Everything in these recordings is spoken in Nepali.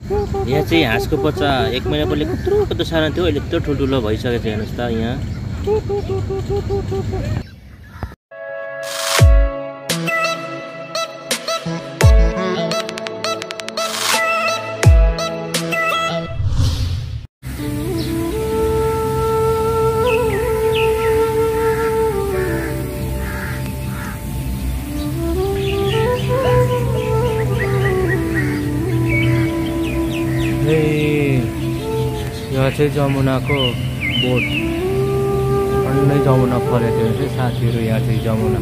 यहाँ चाहिँ हाँसको बच्चा 1 महिना पहिले कत्रो सानो थियो, अहिले यत्रो ठुल्ठुलो भइसकेको छ। हेर्नुहोस् त यहाँ। यहाँ चाहिँ जमुनाको बोट अन्नै जमुना फरेको थियो साथीहरू। यहाँ चाहिँ जमुना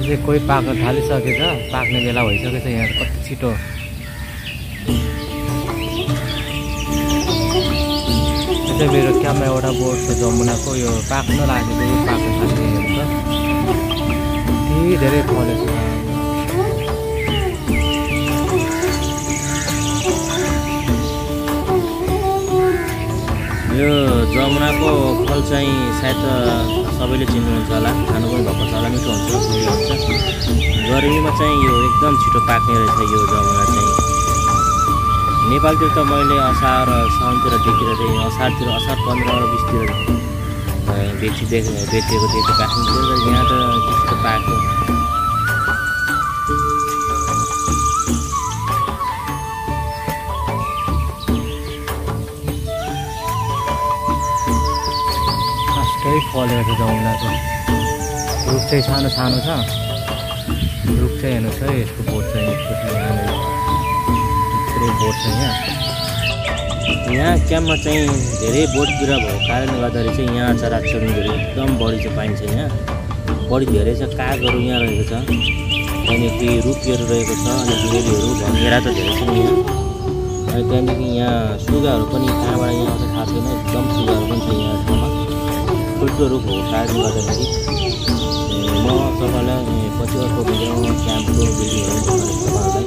चाहिँ कोही पाक्न थालिसकेछ, पाक्ने बेला भइसकेछ। यहाँ कति छिटो चाहिँ मेरो क्याममा एउटा बोट छ जमुनाको, यो पाक्न लागेको, यो पाक्न थालिसकेको छ। यति धेरै फलेको छ। यो जमुनाको फल चाहिँ सायद सबैले चिन्नुहुन्छ होला, खानु पनि भएको छ होला, मिठो हुन्छ, मिठो हुन्छ। गर्मीमा चाहिँ यो एकदम छिटो पाक्ने रहेछ यो जमुना चाहिँ। नेपालतिर त मैले असार साउनतिर देखेर थिएँ, असार 15-20तिर बेचेको थिएँ काश्मीरतिर। यहाँ त छिटो पाक्यो। फलेको छ जमुनाको। रुख चाहिँ सानो सानो छ। रुख चाहिँ हेर्नुहोस् है, यसको बोट चाहिँ यस्तो छ। थुप्रै बोट छ यहाँ। यहाँ क्याम्पमा चाहिँ धेरै बोट बिरुवा भएको कारणले गर्दाखेरि चाहिँ यहाँ चराचुरुङ्गीहरू एकदम बढी चाहिँ पाइन्छ। यहाँ बढी धेरै छ। कागहरू यहाँ रहेको छ, त्यहाँदेखि रुखहरू रहेको छ, अनि जुरेलीहरू, भँगेरा त धेरै छन् यहाँ। अनि त्यहाँदेखि यहाँ सुगाहरू पनि कहाँबाट यहाँ आउँछ थाहा छैन, एकदम सुगाहरू पनि छ यहाँ ठाउँमा। ठुल्ठुलो रुख हो कारणले गर्दाखेरि म तपाईँलाई पछि अर्को भिडियोमा क्याम्पको भिडियोहरू देखाउने तपाईँहरूलाई।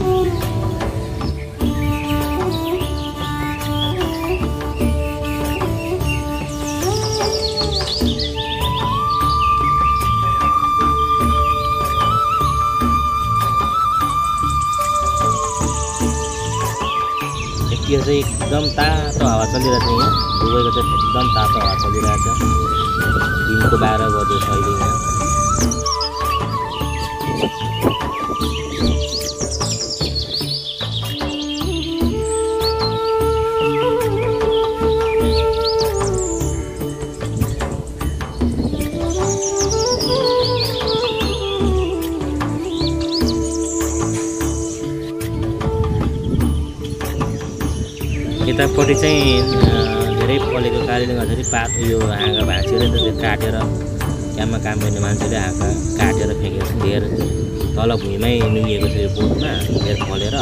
यतिखेर चाहिँ एकदम तातो हावा चलिरहेछ। यहाँ दुबईको चाहिँ एकदम तातो हावा चलिरहेछ। दिनको 12 बजे छ अहिले यहाँ। यतापट्टि चाहिँ धेरै फलेको कारणले गर्दाखेरि पात यो हाँगा भाँचेर त्यो काटेर क्याम्पमा काम गर्ने मान्छेले हाँगा काटेर फ्याँकेको छ। धेर तल भुइँमै नुइएको छ यो बोटमा, धेर फलेर।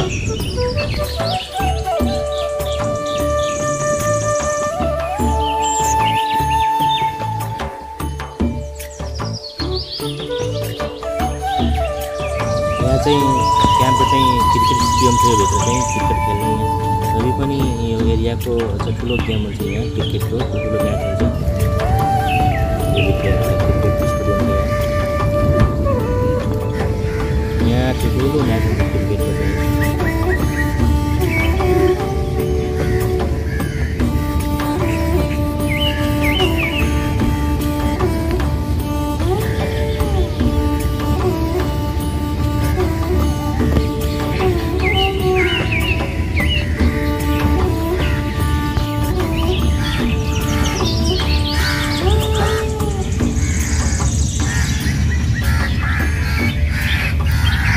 यहाँ चाहिँ क्याम्पको चाहिँ क्रिकेट स्टेडियम थियो, भित्र चाहिँ क्रिकेट खेल्ने। जति पनि यो एरियाको ठुलो गेम हुन्छ यहाँ, क्रिकेटको ठुलो म्याच हुन्छ। क्रिकेट स्टेडियम यहाँ ठुलो म्याच हुन्छ क्रिकेटको चाहिँ।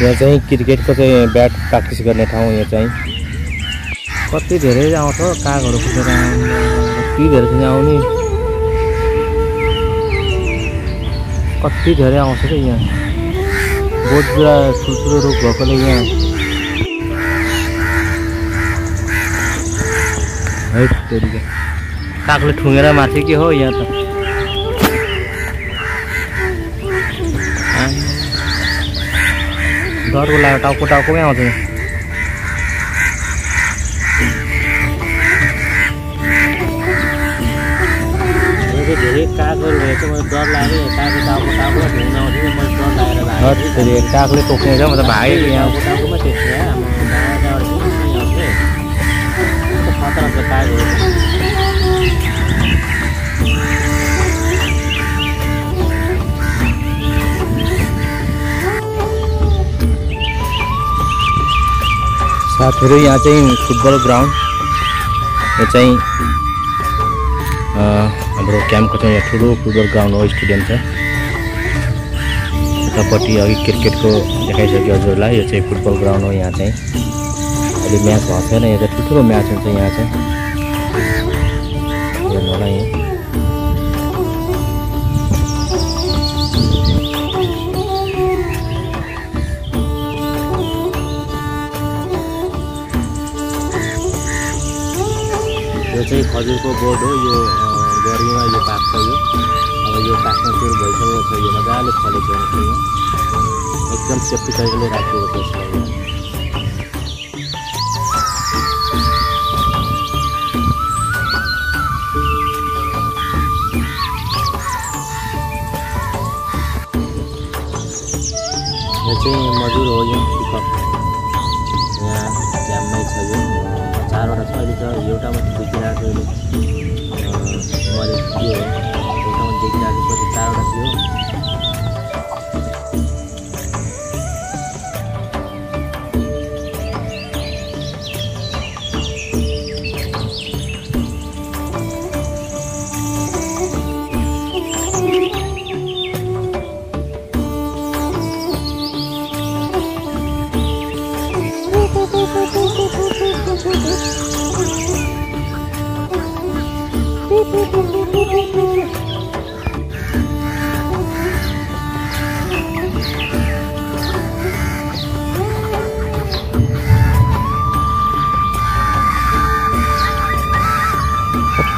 यहाँ चाहिँ क्रिकेटको चाहिँ ब्याट प्र्याक्टिस गर्ने ठाउँ। यहाँ चाहिँ कति धेरै आउँछ कागहरू फुटेर, कति धेरै चाहिँ आउने, कति धेरै आउँछ कि यहाँ। बोट पुरा ठुल्ठुलो रुख भएकोले यहाँ है कागले ठुँगेर माथि के हो यहाँ त। डरको लाग्यो, टाउको टाउकोमै आउँछ। धेरै कागहरू रहेछ, मलाई डर लाग्यो। कागको टाउको टाउको ढुङ्न आउँथ्यो, मलाई डर लागेर भागेँ। कागले टोक्ने छ, म त भागेँ। यहाँ टाउकोमा त्यस्तो साथीहरु यहाँ चाहिँ फुटबल ग्राउन्ड यो चाहिँ हाम्रो क्याम्पको चाहिँ यहाँ ठुलो फुटबल ग्राउन्ड हो स्टेडियम छ यतापट्टि अघि क्रिकेटको देखाइसक्यो हजुरलाई यो चाहिँ फुटबल ग्राउन्ड हो यहाँ चाहिँ अहिले म्याच भएको छैन यहाँ चाहिँ ठुलो म्याच हुन्छ यहाँ चाहिँ हेर्नु होला यहाँ यो चाहिँ खजुरको बोर्ड हो यो गर्मीमा यो पाक्छ यो अब यो पाक्न सुरु भइसकेको छ यो मजाले फलेको हुन्छ यो एकदम सेफ्टी तरिकाले राखिएको छ यसलाई यो चाहिँ मजुर हो यो पिकअप यहाँ क्याम्पमै छ यो 4 वटा छ अहिले त एउटा मात्रै देखिरहेको अहिले मैले के हो एउटा मात्रै देखिरहेको पछि 4 वटा थियो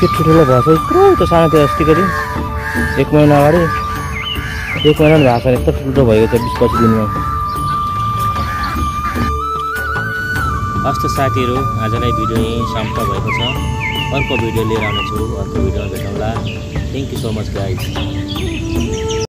के ठुलो भएको छ यत्रो त सानो थियो अस्तिको दिन 1 महिना अगाडि 1 महिना भएको छ यस्तो ठुलो भएको छ 20-25 दिनमा हस्त साथीहरु आजलाई भिडियो यही समाप्त भएको छ अर्को भिडियो लिएर आउनेछु अर्को भिडियोमा भेटौँला thank you so much guys